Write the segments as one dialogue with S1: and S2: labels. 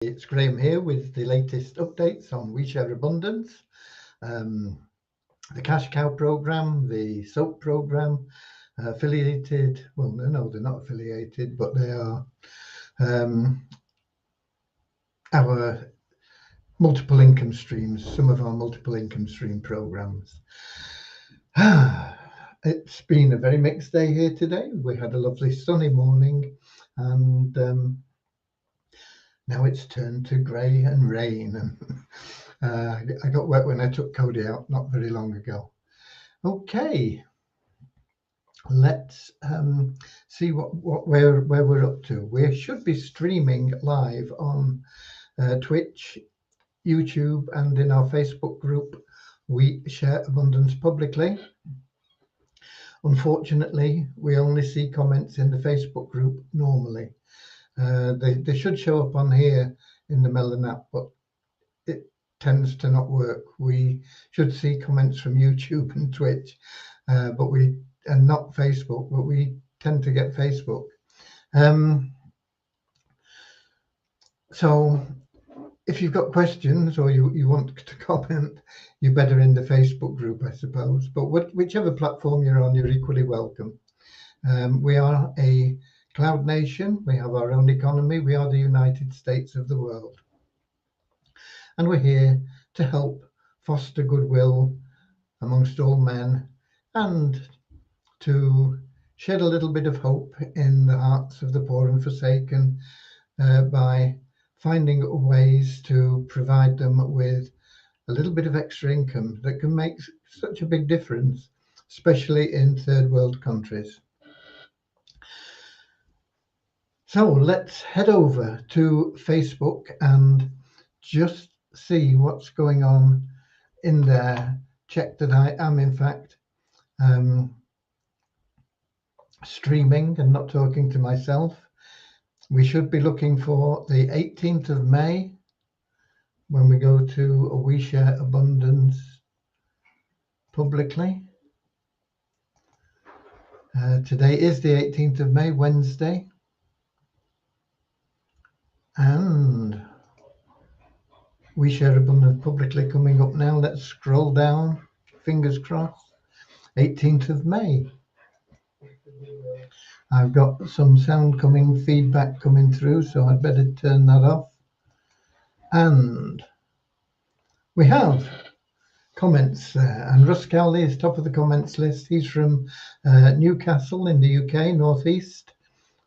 S1: It's Graham here with the latest updates on We Share Abundance, the Cash Cow program, the soap program, affiliated. Well, no, they're not affiliated, but they are our multiple income streams, some of our multiple income stream programs. It's been a very mixed day here today. We had a lovely sunny morning, and now it's turned to grey and rain, and I got wet when I took Cody out not very long ago. Okay, let's see where we're up to. We should be streaming live on Twitch, YouTube, and in our Facebook group, We Share Abundance Publicly. Unfortunately, we only see comments in the Facebook group normally. They should show up on here in the Melon app, but it tends to not work. We should see comments from YouTube and Twitch, and not Facebook, but we tend to get Facebook. So if you've got questions or you want to comment, you're better in the Facebook group, I suppose. But whichever platform you're on, you're equally welcome. We are a cloud nation. We have our own economy. We are the United States of the world. And we're here to help foster goodwill amongst all men and to shed a little bit of hope in the hearts of the poor and forsaken by finding ways to provide them with a little bit of extra income that can make such a big difference, especially in third world countries. So let's head over to Facebook and just see what's going on in there. Check that I am in fact streaming and not talking to myself. We should be looking for the 18th of May when we go to We Share Abundance Publicly. Today is the 18th of May, Wednesday. And We Share Abundance Publicly coming up now. Let's scroll down, fingers crossed. 18th of May. I've got some sound feedback coming through, so I'd better turn that off. And we have comments there, and Russ Cowley is top of the comments list. He's from Newcastle in the UK, northeast,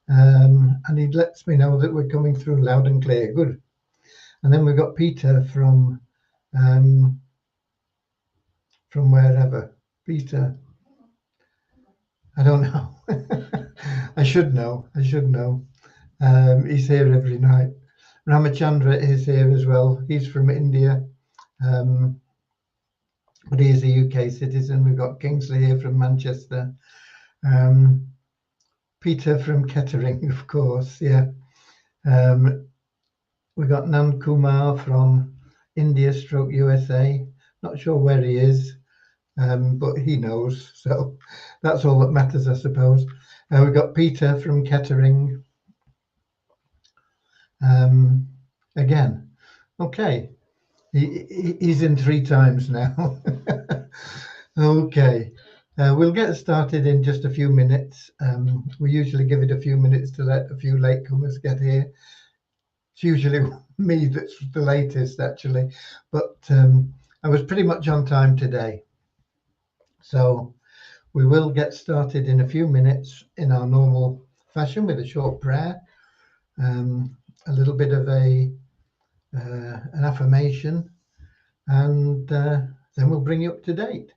S1: and he lets me know that we're coming through loud and clear. Good. And then we've got Peter from wherever. Peter, I don't know. I should know. He's here every night. Ramachandra is here as well. He's from India, but he is a UK citizen. We've got Kingsley here from Manchester. Peter from Kettering, of course. Yeah. We've got Nan Kumar from India / USA. Not sure where he is, but he knows. So that's all that matters, I suppose. We've got Peter from Kettering. Again. Okay. He's in 3 times now. Okay. We'll get started in just a few minutes. We usually give it a few minutes to let a few latecomers get here. It's usually me that's the latest, actually, but I was pretty much on time today. So we will get started in a few minutes in our normal fashion with a short prayer, a little bit of an affirmation, and then we'll bring you up to date.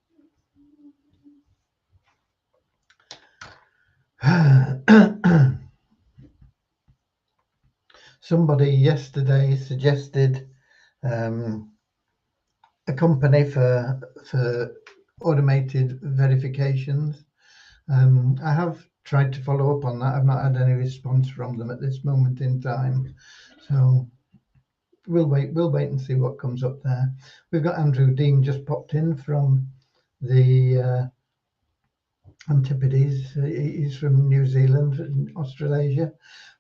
S1: Somebody yesterday suggested a company for automated verifications. I have tried to follow up on that. I've not had any response from them at this moment in time, so we'll wait and see what comes up there. We've got Andrew Dean just popped in from the Antipodes. He's from New Zealand and Australasia.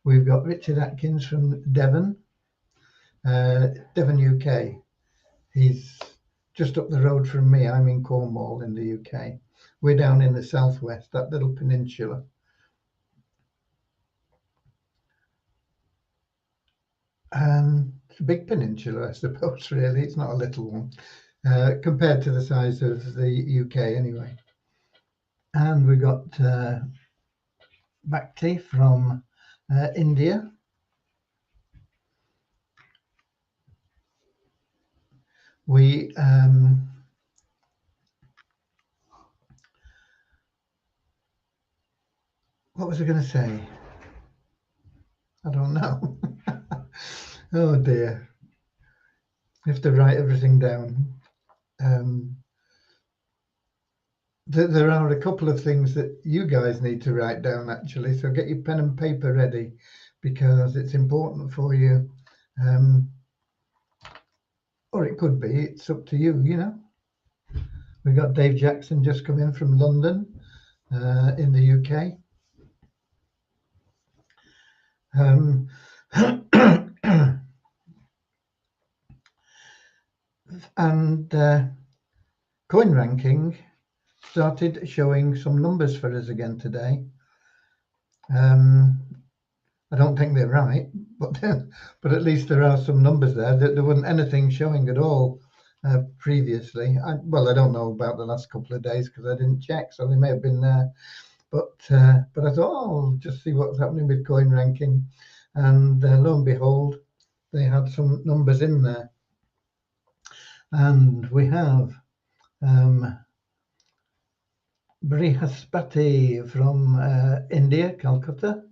S1: We've got Richard Atkins from Devon. Devon, UK. He's just up the road from me. I'm in Cornwall in the UK. We're down in the southwest, that little peninsula. It's a big peninsula, I suppose, really. It's not a little one, compared to the size of the UK anyway. And we got Bhakti from India. We what was I going to say? I don't know. Oh dear. I have to write everything down. There are a couple of things that you guys need to write down, actually. So get your pen and paper ready, because it's important for you. Or it could be. It's up to you, you know. We got Dave Jackson just come in from London, in the UK. And Coin Ranking started showing some numbers for us again today. I don't think they're right, but at least there are some numbers there. There wasn't anything showing at all previously. I don't know about the last couple of days because I didn't check, so they may have been there. But I thought, I'll just see what's happening with Coin Ranking, and lo and behold, they had some numbers in there. And we have Brihaspati from India, Calcutta,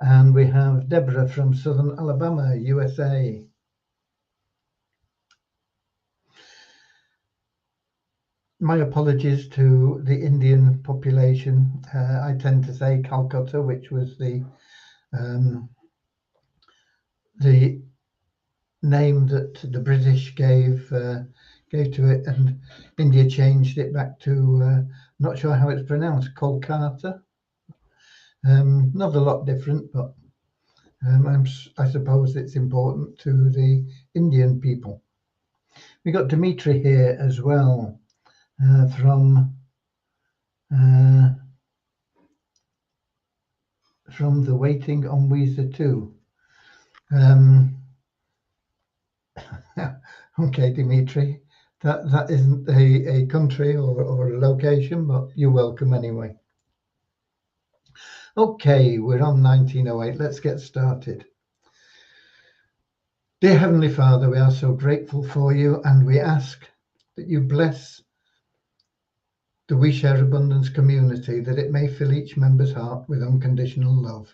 S1: and we have Deborah from Southern Alabama, USA. My apologies to the Indian population. I tend to say Calcutta, which was the name that the British gave to it, and India changed it back to, not sure how it's pronounced, Kolkata. Not a lot different, but I suppose it's important to the Indian people. We got Dimitri here as well, from the Waiting on Weezer 2. Okay, Dimitri, that isn't a country or a location, but you're welcome anyway. Okay, we're on 1908. Let's get started. Dear Heavenly Father, we are so grateful for you, and we ask that you bless the We Share Abundance community, that it may fill each member's heart with unconditional love.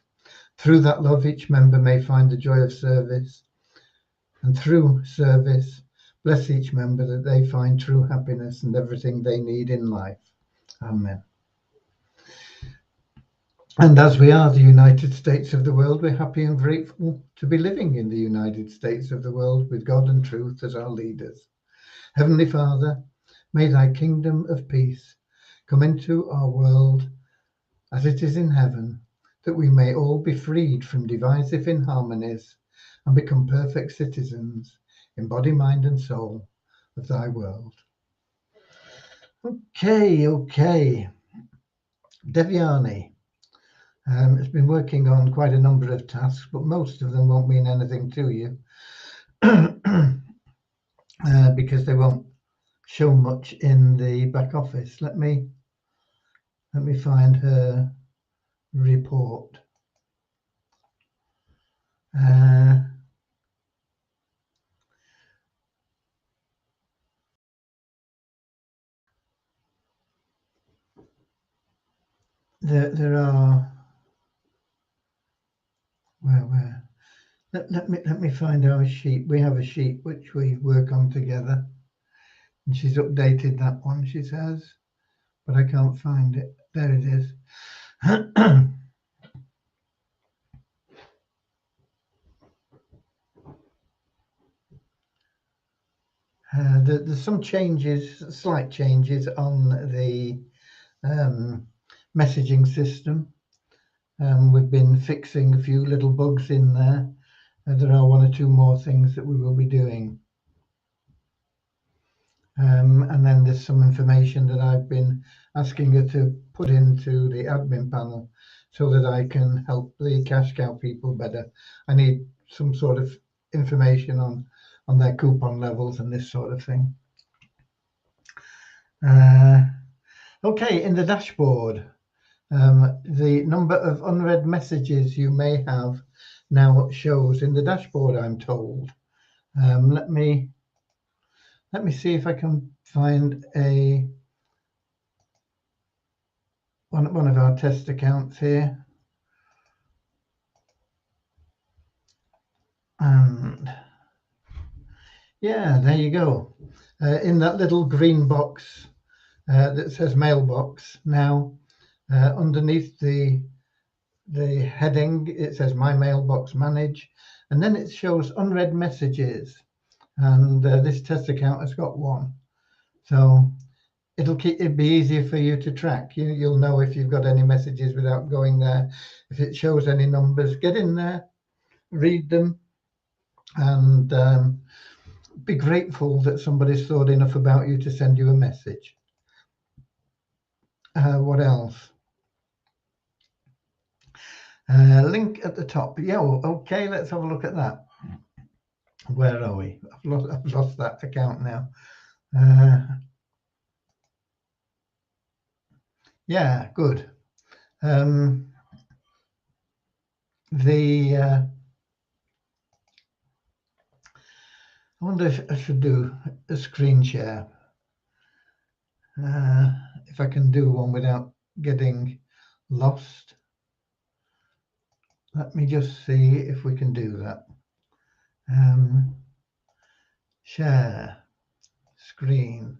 S1: Through that love, each member may find the joy of service, and through service, bless each member that they find true happiness and everything they need in life. Amen. And as we are the United States of the world, we're happy and grateful to be living in the United States of the world with God and truth as our leaders. Heavenly Father, may thy kingdom of peace come into our world as it is in heaven, that we may all be freed from divisive inharmonies and become perfect citizens in body, mind and soul of thy world. Okay. Devyani has been working on quite a number of tasks, but most of them won't mean anything to you because they won't show much in the back office. Let me find her report. There are where let me find our sheet. We have a sheet which we work on together, and she's updated that one, she says, but I can't find it. There it is. There's some changes, slight changes on the messaging system. We've been fixing a few little bugs in there. there are one or two more things that we will be doing. And then there's some information that I've been asking her to put into the admin panel so that I can help the cash cow people better. I need some sort of information on their coupon levels and this sort of thing. Okay, in the dashboard, the number of unread messages you may have now shows in the dashboard, I'm told. Let me see if I can find one of our test accounts here. And yeah, there you go. In that little green box that says mailbox, now underneath the heading, it says my mailbox manage, and then it shows unread messages. And this test account has got one. So it'll be easier for you to track. You'll know if you've got any messages without going there. If it shows any numbers, get in there, read them, and be grateful that somebody's thought enough about you to send you a message. What else? Link at the top. Yeah, okay, let's have a look at that. Where are we? I've lost that account now. Yeah, good. I wonder if I should do a screen share. If I can do one without getting lost. Let me just see if we can do that. Share screen.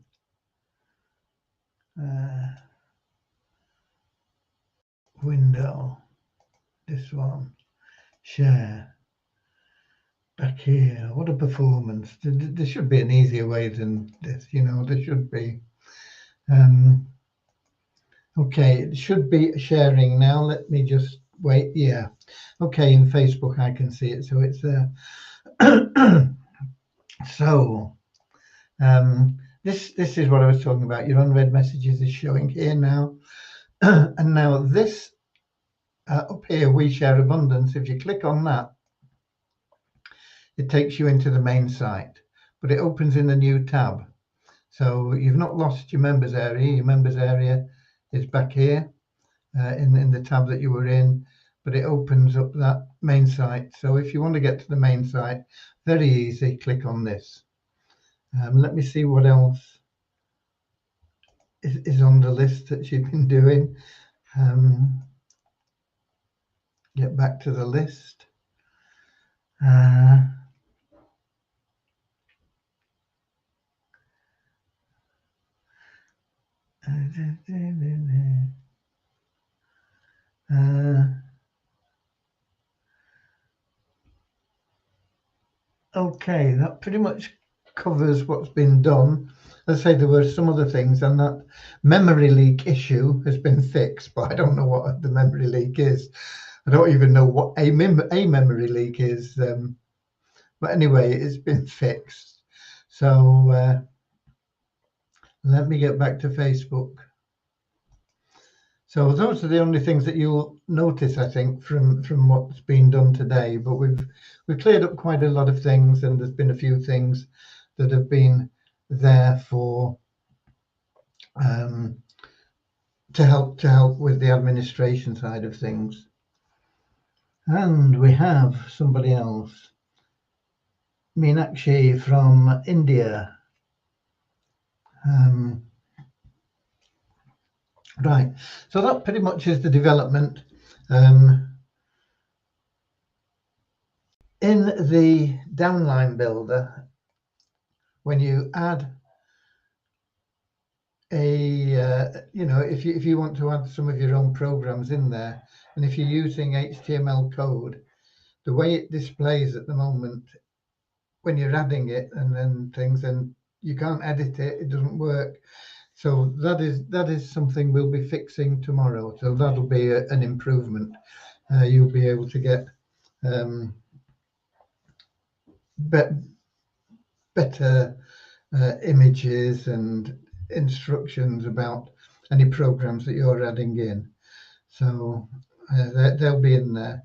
S1: Window. This one. Share. Back here. What a performance. There should be an easier way than this, there should be. Okay, it should be sharing now. Let me just wait. Yeah. Okay, in Facebook I can see it, so it's there. So this is what I was talking about. Your unread messages is showing here now. And now this up here, we share abundance. If you click on that, it takes you into the main site, but it opens in a new tab. So you've not lost your members area. Your members area is back here in the tab that you were in, but it opens up that main site. So if you want to get to the main site, very easy, click on this. Let me see what else is on the list that you've been doing. Get back to the list. Okay, that pretty much covers what's been done. Let's say there were some other things, and that memory leak issue has been fixed, but I don't know what the memory leak is. I don't even know what a memory leak is. But anyway, it's been fixed. So let me get back to Facebook. So those are the only things that you'll notice, I think, from what's been done today. But we've cleared up quite a lot of things, and there's been a few things that have been there for to help with the administration side of things. And we have somebody else, Meenakshi from India. Right, so that pretty much is the development. In the downline builder, when you add if you want to add some of your own programs in there, and if you're using HTML code, the way it displays at the moment, when you're adding it and then things, and you can't edit it, it doesn't work. So that is something we'll be fixing tomorrow. So that'll be an improvement. You'll be able to get better images and instructions about any programs that you're adding in. So they'll be in there.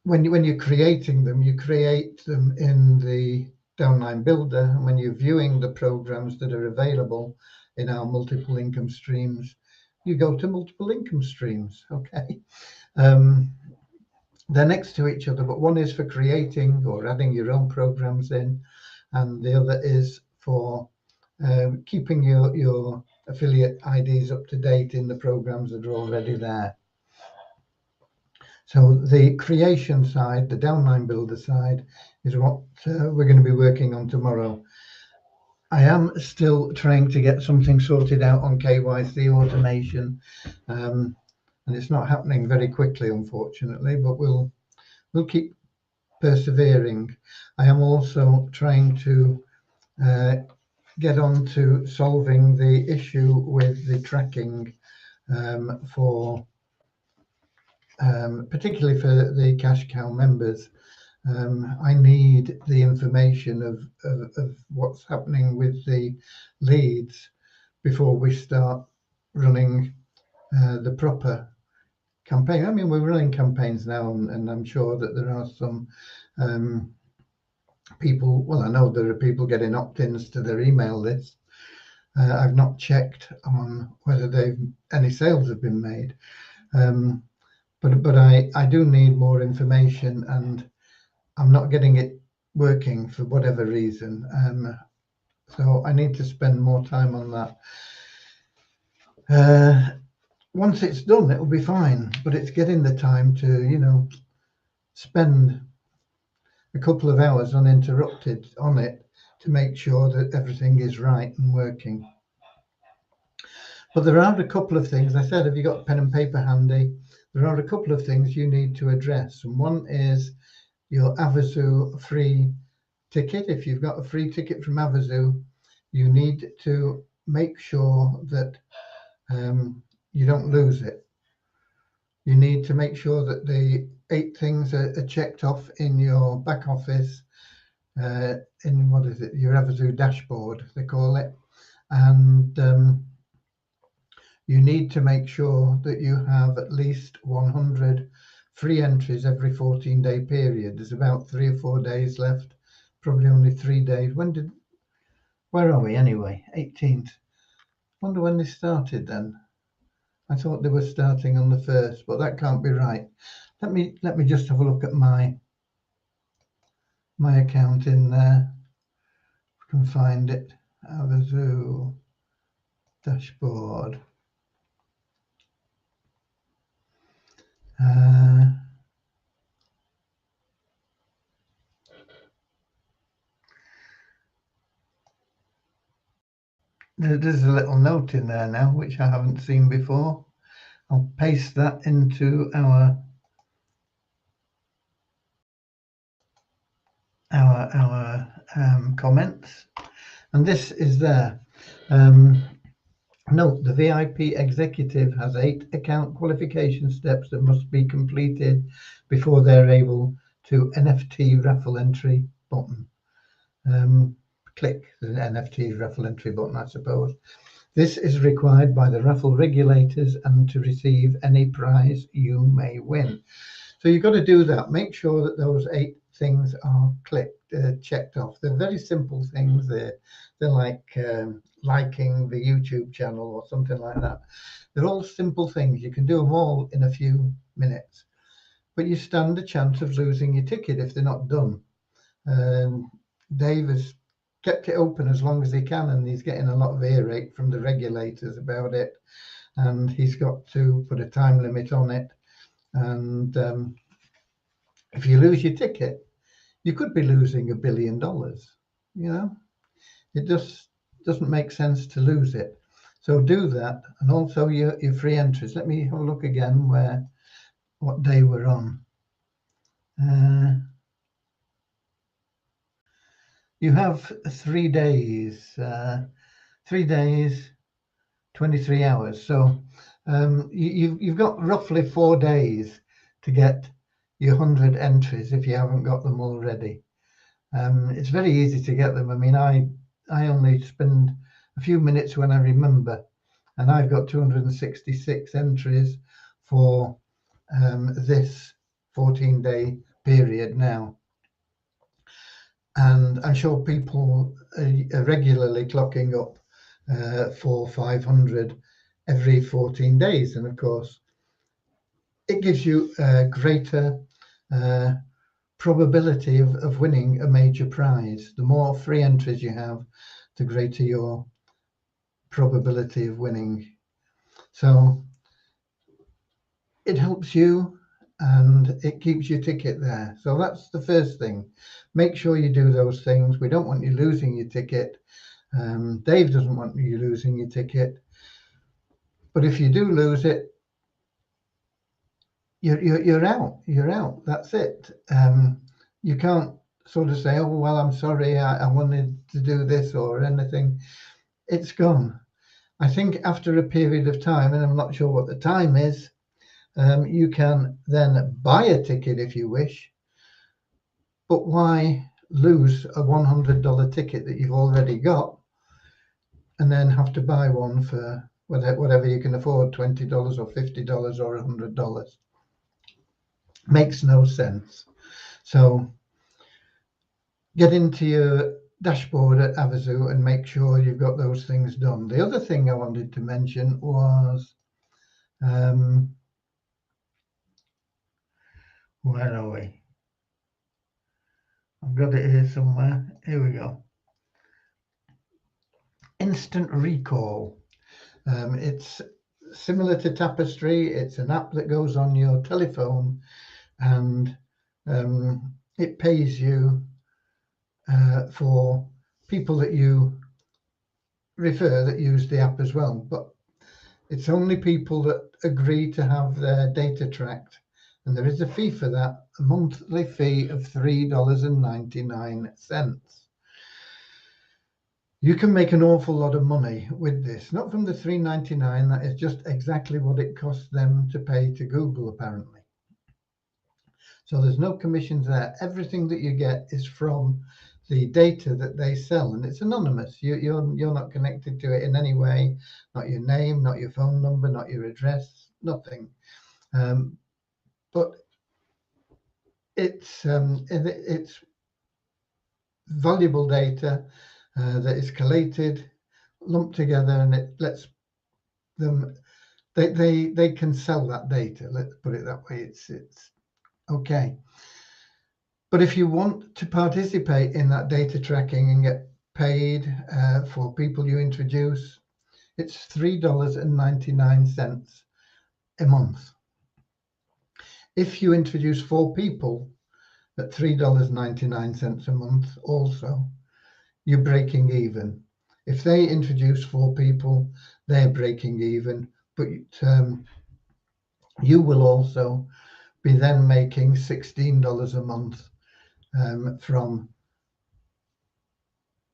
S1: When you're creating them, you create them in the downline builder, and when you're viewing the programs that are available in our multiple income streams, you go to multiple income streams. Okay. They're next to each other, but one is for creating or adding your own programs in, and the other is for keeping your affiliate IDs up to date in the programs that are already there. So the creation side, the downline builder side, is what we're going to be working on tomorrow. I am still trying to get something sorted out on KYC automation, and it's not happening very quickly, unfortunately, but we'll keep persevering. I am also trying to get on to solving the issue with the tracking for particularly for the cash cow members. I need the information of what's happening with the leads before we start running the proper campaign. I mean, we're running campaigns now, and I'm sure that there are some people, well, I know there are people getting opt-ins to their email list. I've not checked on whether any sales have been made. But I do need more information, and I'm not getting it working for whatever reason. So I need to spend more time on that. Once it's done, it'll be fine, but it's getting the time to, spend a couple of hours uninterrupted on it to make sure that everything is right and working. But there are a couple of things. I said, have you got pen and paper handy? There are a couple of things you need to address. And one is your Avazu free ticket. If you've got a free ticket from Avazu, you need to make sure that you don't lose it. You need to make sure that the 8 things are checked off in your back office, in what is it, your Avazu dashboard, they call it. And you need to make sure that you have at least 100 free entries every 14-day period. There's about 3 or 4 days left, probably only 3 days. Where are we anyway? 18th. Wonder when they started then. I thought they were starting on the 1st, but that can't be right. Let me just have a look at my account in there. If I can find it. Avazu dashboard. There's a little note in there now, which I haven't seen before. I'll paste that into our comments, and this is there. Note, the VIP executive has 8 account qualification steps that must be completed before they're able to NFT raffle entry button. Click the NFT raffle entry button, I suppose. This is required by the raffle regulators and to receive any prize you may win. So you've got to do that. Make sure that those 8 things are checked off. They're very simple things. They're like liking the YouTube channel or something like that. They're all simple things. You can do them all in a few minutes, but you stand a chance of losing your ticket if they're not done. Dave has kept it open as long as he can, and he's getting a lot of earache from the regulators about it, and he's got to put a time limit on it. And if you lose your ticket, you could be losing $1 billion. It just doesn't make sense to lose it. So do that, and also your free entries. Let me have a look again what day we're on. You have 3 days, 3 days, 23 hours. So you've got roughly 4 days to get your 100 entries if you haven't got them already. It's very easy to get them. I mean, I only spend a few minutes when I remember, and I've got 266 entries for this 14-day period now. And I'm sure people are regularly clocking up 400-500 every 14 days. And of course, it gives you a greater probability of winning a major prize. The more free entries you have, the greater your probability of winning. So it helps you and it keeps your ticket there. So that's the first thing. Make sure you do those things. We don't want you losing your ticket. Dave doesn't want you losing your ticket. But if you do lose it, you're out. You're out. That's it. You can't sort of say, oh, well, I'm sorry, I wanted to do this or anything. It's gone. I think after a period of time, and I'm not sure what the time is, you can then buy a ticket if you wish. But why lose a $100 ticket that you've already got and then have to buy one for whatever you can afford, $20 or $50 or $100? Makes no sense. So get into your dashboard at Avazu and make sure you've got those things done. The other thing I wanted to mention was, where are we? I've got it here somewhere. Here we go. Instant recall. It's similar to Tapestry. It's an app that goes on your telephone, and it pays you for people that you refer that use the app as well. But it's only people that agree to have their data tracked, and there is a fee for that, a monthly fee of $3.99. You can make an awful lot of money with this, not from the $3.99. That is just exactly what it costs them to pay to Google, apparently. So there's no commissions there. Everything that you get is from the data that they sell, and it's anonymous. You're not connected to it in any way. Not your name, not your phone number, not your address, nothing. But it's valuable data that is collated, lumped together, and it lets them. They can sell that data. Let's put it that way. It's okay. But if you want to participate in that data tracking and get paid for people you introduce, it's $3.99 a month. If you introduce 4 people at $3.99 a month also, you're breaking even. If they introduce 4 people, they're breaking even, but you will also be then making $16 a month from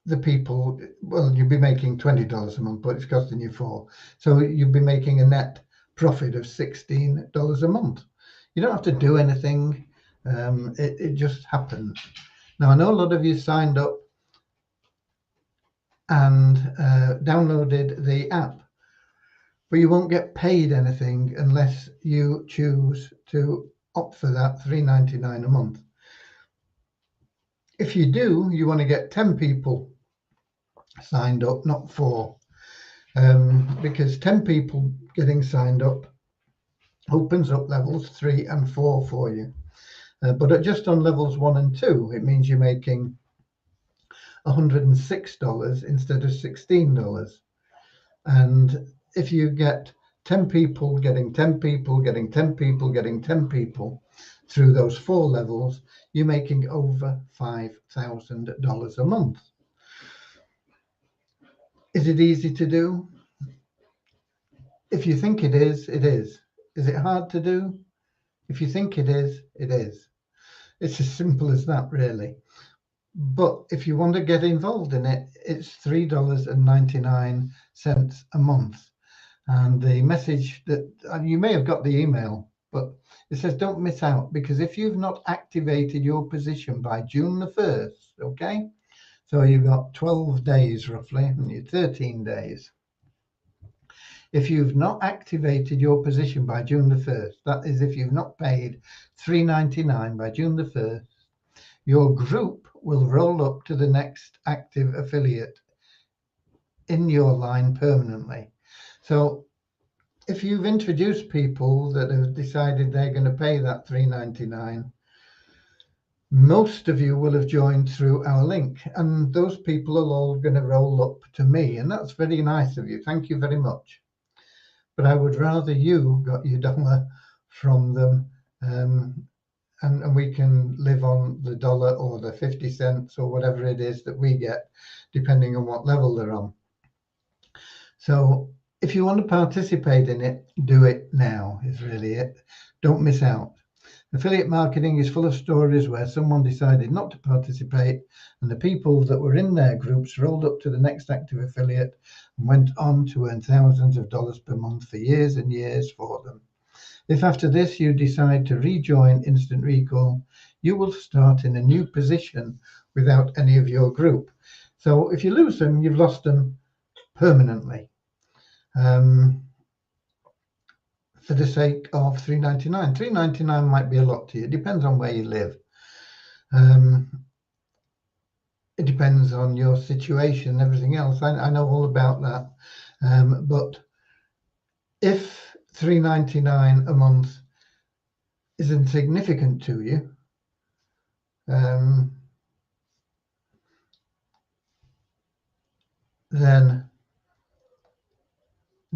S1: the people. Well, you'll be making $20 a month, but it's costing you 4. So you'll be making a net profit of $16 a month. You don't have to do anything. It just happens. Now, I know a lot of you signed up and downloaded the app, but you won't get paid anything unless you choose to opt for that $3.99 a month. If you do, you want to get 10 people signed up, not 4, because 10 people getting signed up opens up levels 3 and 4 for you. But just on levels 1 and 2, it means you're making $106 instead of $16. And if you get 10 people getting 10 people getting 10 people getting 10 people through those 4 levels, you're making over $5,000 a month. Is it easy to do? If you think it is, it is. Is it hard to do? If you think it is, it is. It's as simple as that, really. But if you want to get involved in it, it's $3.99 a month. And the message that you may have got the email, but it says don't miss out, because if you've not activated your position by June the 1st, okay, so you've got 12 days roughly, and you're 13 days. If you've not activated your position by June the 1st, that is if you've not paid $3.99 by June the 1st, your group will roll up to the next active affiliate in your line permanently. So if you've introduced people that have decided they're going to pay that $3.99, most of you will have joined through our link, and those people are all going to roll up to me, and that's very nice of you. Thank you very much. But I would rather you got your dollar from them, and we can live on the dollar or the 50 cents or whatever it is that we get, depending on what level they're on. So if you want to participate in it, do it now is really it. Don't miss out. Affiliate marketing is full of stories where someone decided not to participate, and the people that were in their groups rolled up to the next active affiliate and went on to earn thousands of dollars per month for years and years for them. If after this you decide to rejoin Instant Recall, you will start in a new position without any of your group. So if you lose them, you've lost them permanently. For the sake of $3.99. $3.99 might be a lot to you. It depends on where you live. It depends on your situation and everything else. I know all about that. But if $3.99 a month is insignificant to you, then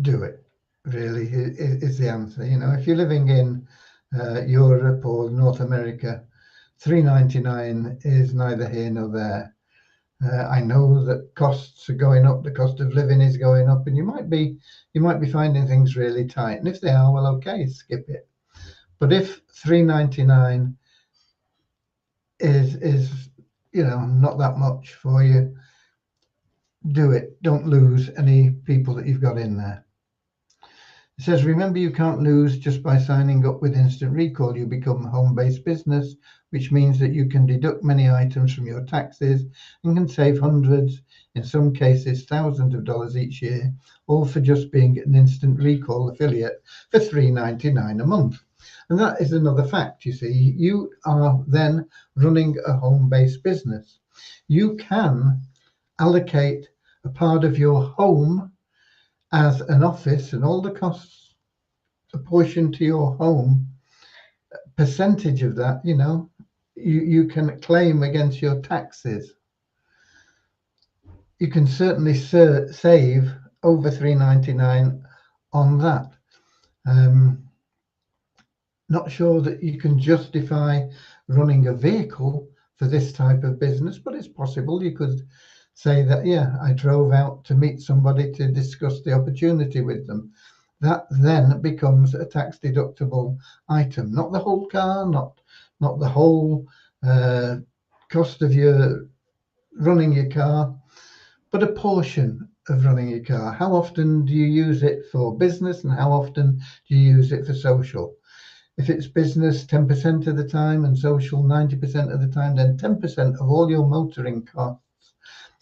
S1: do it. Really is the answer. You know, if you're living in Europe or North America, $3.99 is neither here nor there. I know that costs are going up, the cost of living is going up, and you might be finding things really tight. And if they are, well, okay, skip it. But if $3.99 is you know, not that much for you, do it. Don't lose any people that you've got in there. It says, remember, you can't lose just by signing up with Instant Recall. You become a home-based business, which means that you can deduct many items from your taxes and can save hundreds, in some cases thousands of dollars each year, all for just being an Instant Recall affiliate for $3.99 a month. And that is another fact, you see. You are then running a home-based business. You can allocate a part of your home as an office, and all the costs apportioned to your home, percentage of that, you know, you can claim against your taxes. You can certainly save over $3.99 on that. Not sure that you can justify running a vehicle for this type of business, but it's possible. You could say that, yeah, I drove out to meet somebody to discuss the opportunity with them. That then becomes a tax deductible item, not the whole car, not the whole cost of your running your car, but a portion of running your car. How often do you use it for business, and how often do you use it for social? If it's business 10% of the time and social 90% of the time, then 10% of all your motoring costs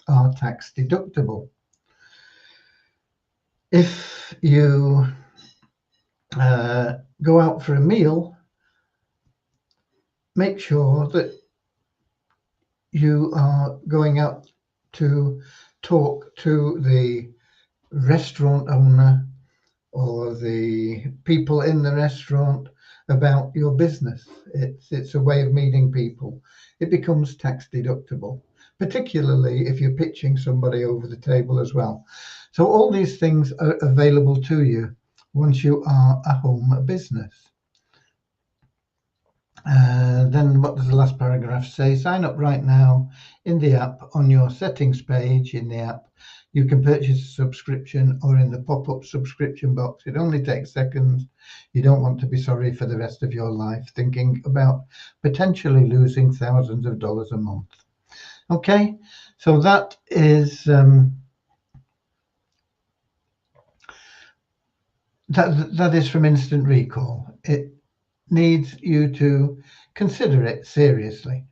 S1: are tax deductible. If you go out for a meal, make sure that you are going out to talk to the restaurant owner or the people in the restaurant about your business. It's a way of meeting people. It becomes tax deductible, particularly if you're pitching somebody over the table as well. So all these things are available to you once you are a home business. Then what does the last paragraph say? Sign up right now in the app. On your settings page in the app, you can purchase a subscription, or in the pop-up subscription box. It only takes seconds. You don't want to be sorry for the rest of your life thinking about potentially losing thousands of dollars a month. Okay, so that is that is from Instant Recall. needs you to consider it seriously.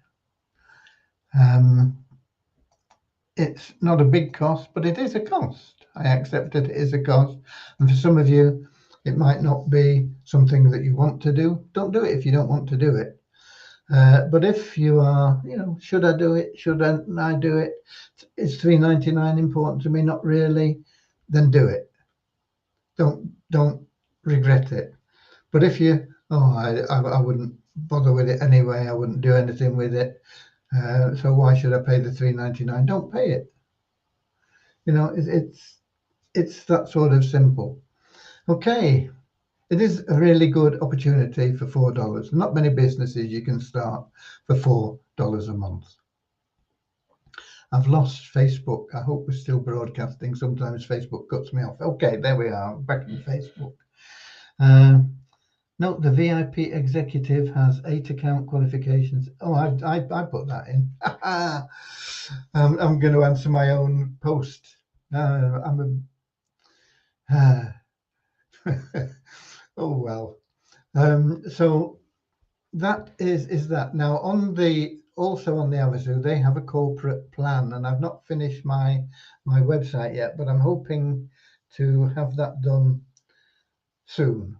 S1: It's not a big cost, but it is a cost. I accept it is a cost. And for some of you, it might not be something that you want to do. Don't do it if you don't want to do it. But if you are, should I do it? Shouldn't I do it? Is $3.99 important to me? Not really. Then do it. Don't regret it. But if you, I wouldn't bother with it anyway. I wouldn't do anything with it. So why should I pay the $3.99? Don't pay it. It's that sort of simple. Okay, it is a really good opportunity for $4. Not many businesses you can start for $4 a month. I've lost Facebook. I hope we're still broadcasting. Sometimes Facebook cuts me off. Okay, there we are, back in Facebook. Note the VIP executive has 8 account qualifications. Oh, I put that in. I'm going to answer my own post. Oh well. So that is that. Now also on the Avazu, they have a corporate plan, and I've not finished my website yet, but I'm hoping to have that done soon.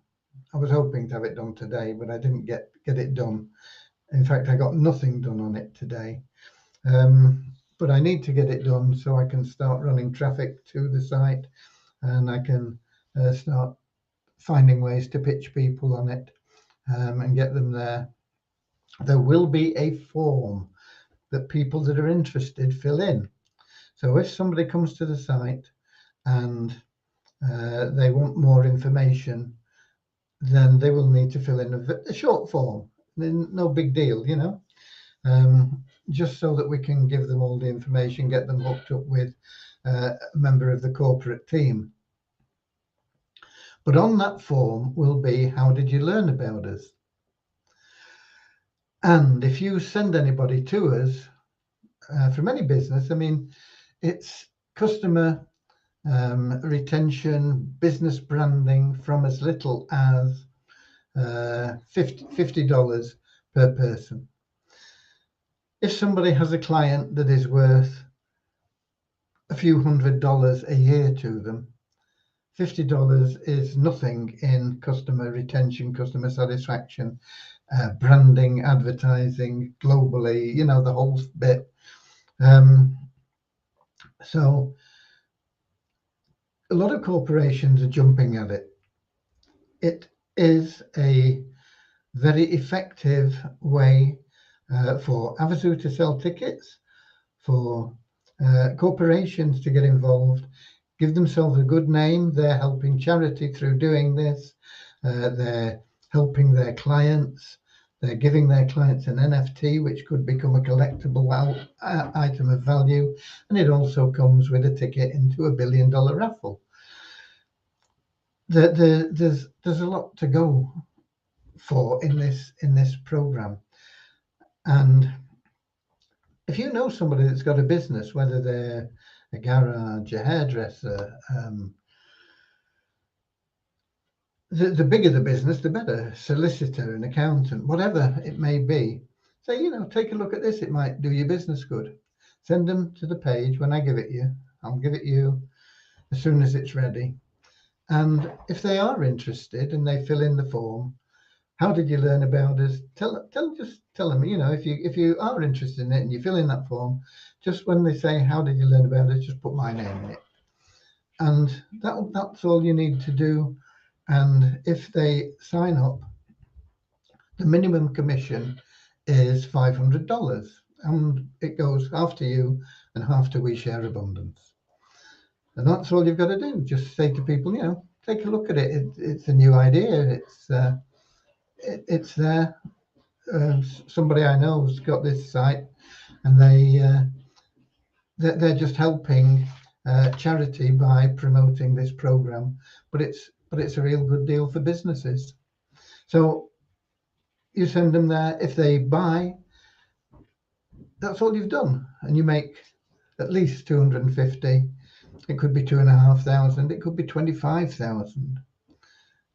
S1: I was hoping to have it done today, but I didn't get it done. In fact, I got nothing done on it today. But I need to get it done so I can start running traffic to the site, and I can start finding ways to pitch people on it and get them there. There will be a form that people that are interested fill in. So if somebody comes to the site and they want more information, then they will need to fill in a short form. No big deal, just so that we can give them all the information, get them hooked up with a member of the corporate team. But on that form will be, how did you learn about us? And if you send anybody to us from any business, I mean, it's customer retention, business branding from as little as $50 per person. If somebody has a client that is worth a few $100s a year to them, $50 is nothing in customer retention, customer satisfaction, branding, advertising globally, the whole bit. So a lot of corporations are jumping at it. It is a very effective way for Avazu to sell tickets, for corporations to get involved, give themselves a good name. They're helping charity through doing this. They're helping their clients. They're giving their clients an NFT, which could become a collectible item of value. And it also comes with a ticket into a $1 billion raffle. There's a lot to go for in this program. And if you know somebody that's got a business, whether they're a garage, a hairdresser, the bigger the business, the better. Solicitor, an accountant, whatever it may be. Say, take a look at this. It might do your business good. Send them to the page when I give it you. I'll give it you as soon as it's ready. And if they are interested and they fill in the form, how did you learn about us? Tell them, if you are interested in it and you fill in that form, just when they say, how did you learn about us, just put my name in it. And that's all you need to do. And if they sign up, the minimum commission is $500. And it goes half to you and half to We Share Abundance. And that's all you've got to do. Just say to people, take a look at it. It's a new idea. It's there. Somebody I know has got this site, and they're just helping charity by promoting this program. But it's a real good deal for businesses. So you send them there. If they buy, that's all you've done, and you make at least 250. It could be 2,500. It could be 25,000.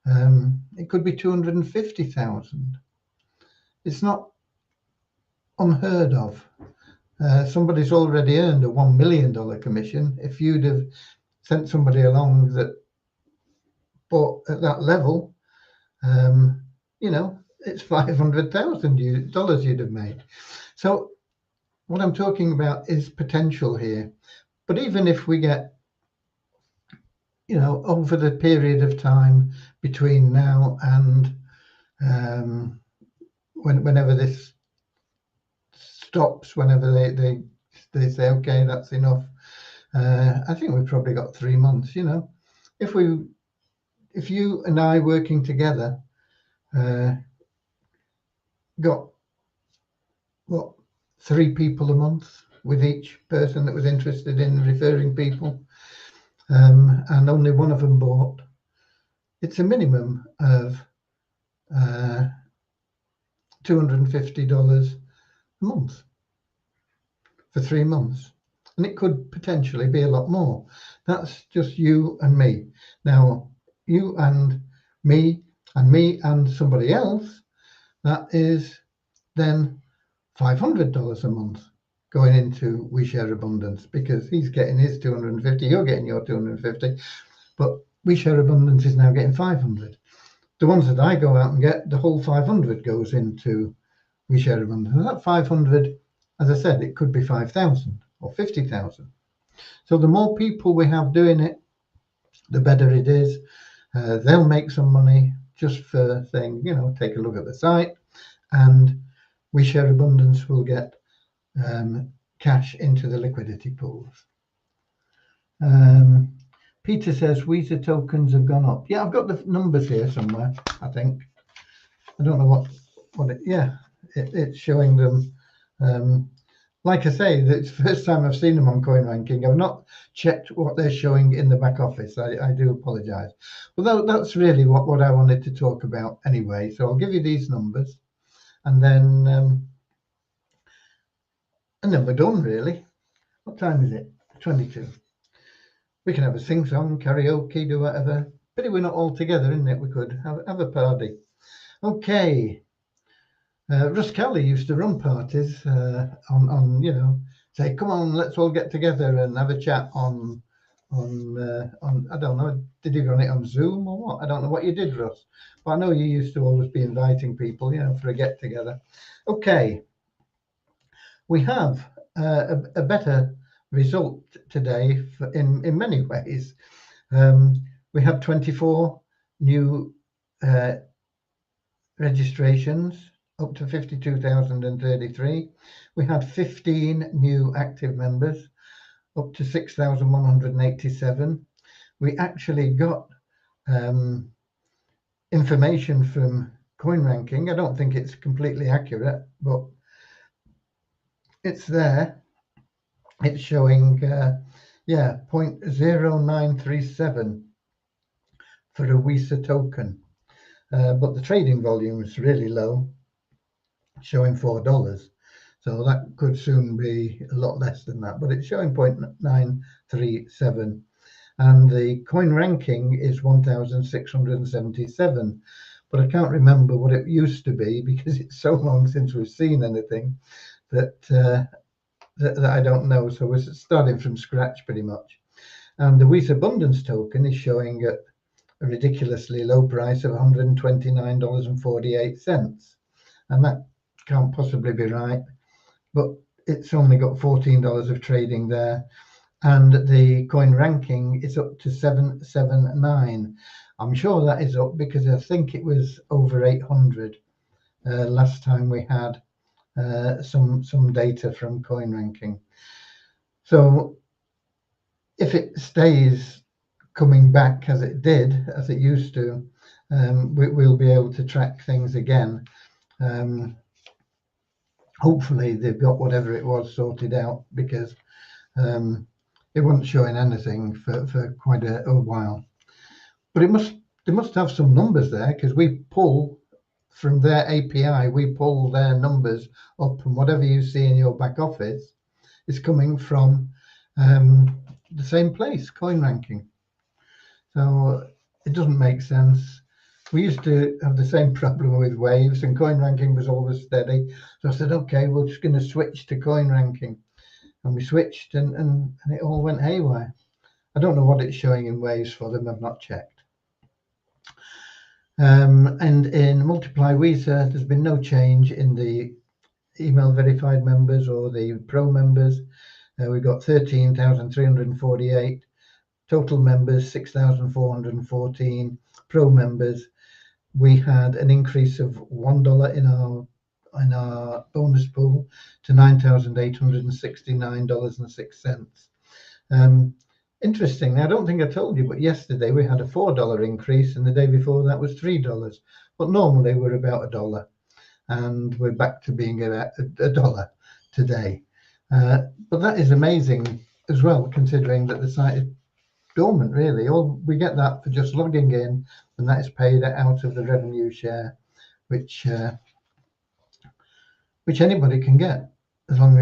S1: It could be 250,000. It's not unheard of. Somebody's already earned a $1 million commission. If you'd have sent somebody along that bought at that level, you know, it's $500,000 you'd have made. So what I'm talking about is potential here. But even if we get, you know, over the period of time between now and whenever this stops, whenever they say, okay, that's enough, I think we've probably got 3 months. You know, if you and I working together got what, 3 people a month with each person that was interested in referring people, and only one of them bought, it's a minimum of $250 a month for 3 months. And it could potentially be a lot more. That's just you and me. Now, you and me and somebody else, that is then $500 a month going into We Share Abundance, because he's getting his 250, you're getting your 250, but We Share Abundance is now getting 500. The ones that I go out and get, the whole 500 goes into We Share Abundance. And that 500, as I said, it could be 5,000 or 50,000. So the more people we have doing it, the better it is. They'll make some money just for saying, you know, take a look at the site, and We Share Abundance will get cash into the liquidity pools. Peter says Visa tokens have gone up. Yeah, I've got the numbers here somewhere, I think. I don't know what it, yeah, it's showing them. Like I say, it's the first time I've seen them on Coin Ranking. I've not checked what they're showing in the back office. I do apologize. Well, that's really what I wanted to talk about anyway. So I'll give you these numbers, and then we're done, really. What time is it? 22. We can have a sing-song, karaoke, do whatever. Pity we're not all together, isn't it? We could have a party. Okay. Russ Kelly used to run parties on you know, say, come on, let's all get together and have a chat on I don't know, did you run it on Zoom or what? I don't know what you did, Russ, but I know you used to always be inviting people, you know, for a get together. Okay, we have a better result today in many ways. We have 24 new registrations, up to 52,033. We had 15 new active members, up to 6,187. We actually got information from Coin Ranking. I don't think it's completely accurate, but it's there. It's showing, 0.0937 for a Visa token. But the trading volume is really low, showing $4. So that could soon be a lot less than that, but it's showing 0.937. And the coin ranking is 1,677. But I can't remember what it used to be because it's so long since we've seen anything that I don't know. So we're starting from scratch pretty much. And the Visa Abundance token is showing at a ridiculously low price of $129.48. And that can't possibly be right, but it's only got $14 of trading there. And the coin ranking is up to 779. I'm sure that is up because I think it was over 800 last time we had some data from coin ranking. So if it stays coming back as it did, as it used to, we'll be able to track things again. Hopefully they've got whatever it was sorted out, because it wasn't showing anything for quite a while. But they must have some numbers there, because we pull from their API, we pull their numbers up, and whatever you see in your back office is coming from the same place, Coin Ranking. So it doesn't make sense we used to have the same problem with waves, and coin ranking was always steady. So I said, okay, we're just going to switch to coin ranking. And we switched, and it all went haywire. I don't know what it's showing in waves for them. I've not checked. And in Multiply Visa, there's been no change in the email verified members or the pro members. We've got 13,348. Total members, 6,414. Pro members, we had an increase of $1 in our bonus pool to $9,869.06. Interesting. I don't think I told you, but yesterday we had a $4 increase, and the day before that was $3. But normally we're about $1, and we're back to being a dollar today. But that is amazing as well, considering that the site is dormant, really. We get that for just logging in, and that is paid out of the revenue share, which anybody can get as long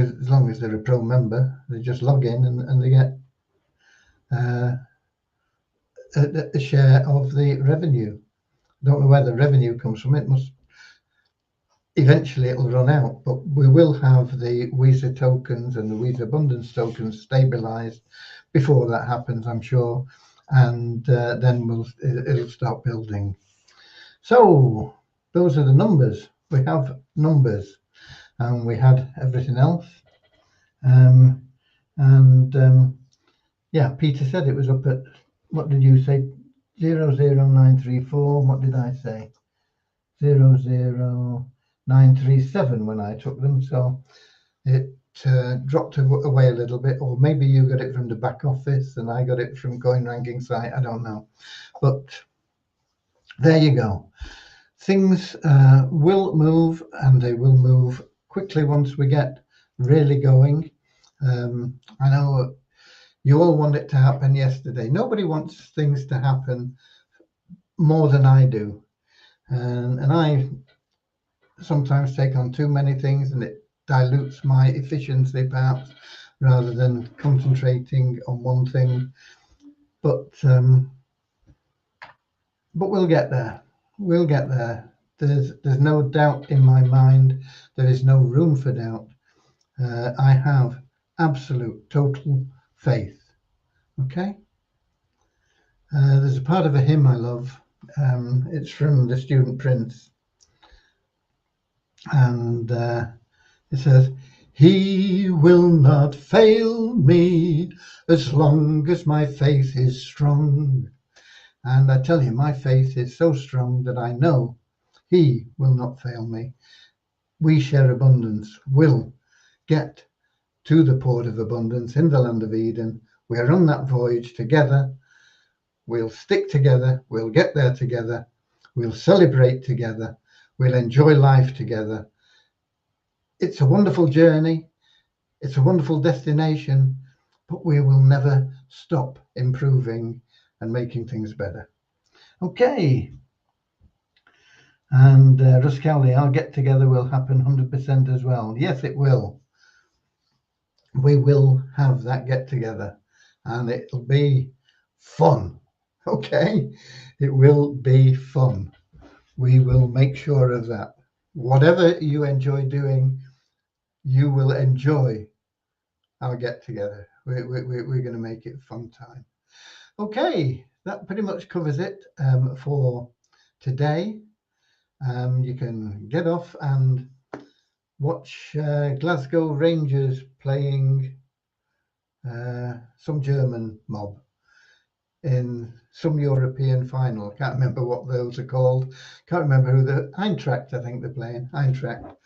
S1: as they're a pro member. They just log in and they get a share of the revenue. I don't know where the revenue comes from. Eventually it'll run out, but we will have the Visa tokens and the Visa Abundance tokens stabilized before that happens, I'm sure, and then it'll start building. So those are the numbers. We have numbers, and we had everything else. Yeah, Peter said it was up at, what did you say? 00934. What did I say? 00937 when I took them. So it dropped away a little bit, or maybe you got it from the back office and I got it from coin ranking site. I don't know, but there you go. Things will move, and they will move quickly once we get really going. I know you all want it to happen yesterday. Nobody wants things to happen more than I do. And I sometimes take on too many things, and it dilutes my efficiency perhaps, rather than concentrating on one thing. But we'll get there. We'll get there. There's no doubt in my mind. There is no room for doubt. I have absolute, total faith. Okay? There's a part of a hymn I love. It's from the Student Prince. And it says, "He will not fail me as long as my faith is strong." And I tell you, my faith is so strong that I know He will not fail me. We Share Abundance will get to the port of abundance in the land of Eden. We are on that voyage together. We'll stick together. We'll get there together. We'll celebrate together. We'll enjoy life together. It's a wonderful journey. It's a wonderful destination, but we will never stop improving and making things better. Okay. And Russ Cowley, our get together will happen 100% as well. Yes, it will. We will have that get together, and it'll be fun. Okay, it will be fun. We will make sure of that. Whatever you enjoy doing, you will enjoy our get together. We're going to make it a fun time. Okay, that pretty much covers it for today. You can get off and watch Glasgow Rangers playing some German mob in some European final. Can't remember what those are called. Can't remember who the Eintracht, I think they're playing. Eintracht.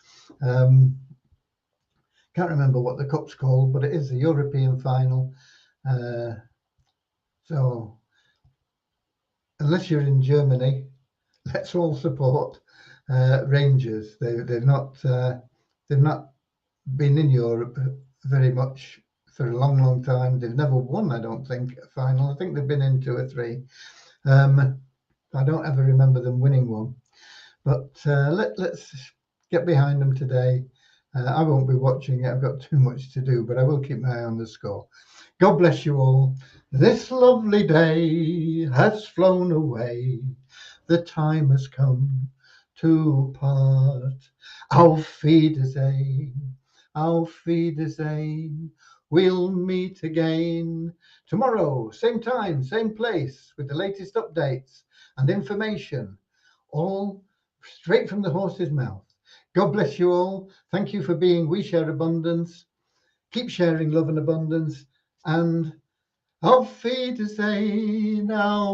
S1: Can't remember what the cup's called, but it is a European final. So unless you're in Germany, let's all support Rangers. They've not been in Europe very much for a long time. They've never won, I don't think, a final. I think they've been in 2 or 3. I don't ever remember them winning one. But let's get behind them today. I won't be watching it. I've got too much to do, but I will keep my eye on the score. God bless you all. This lovely day has flown away. the time has come to part. Auf Wiedersehen, auf Wiedersehen. We'll meet again tomorrow, same time, same place, with the latest updates and information, all straight from the horse's mouth. God bless you all. Thank you for being We Share Abundance. Keep sharing love and abundance, and auf Wiedersehen now.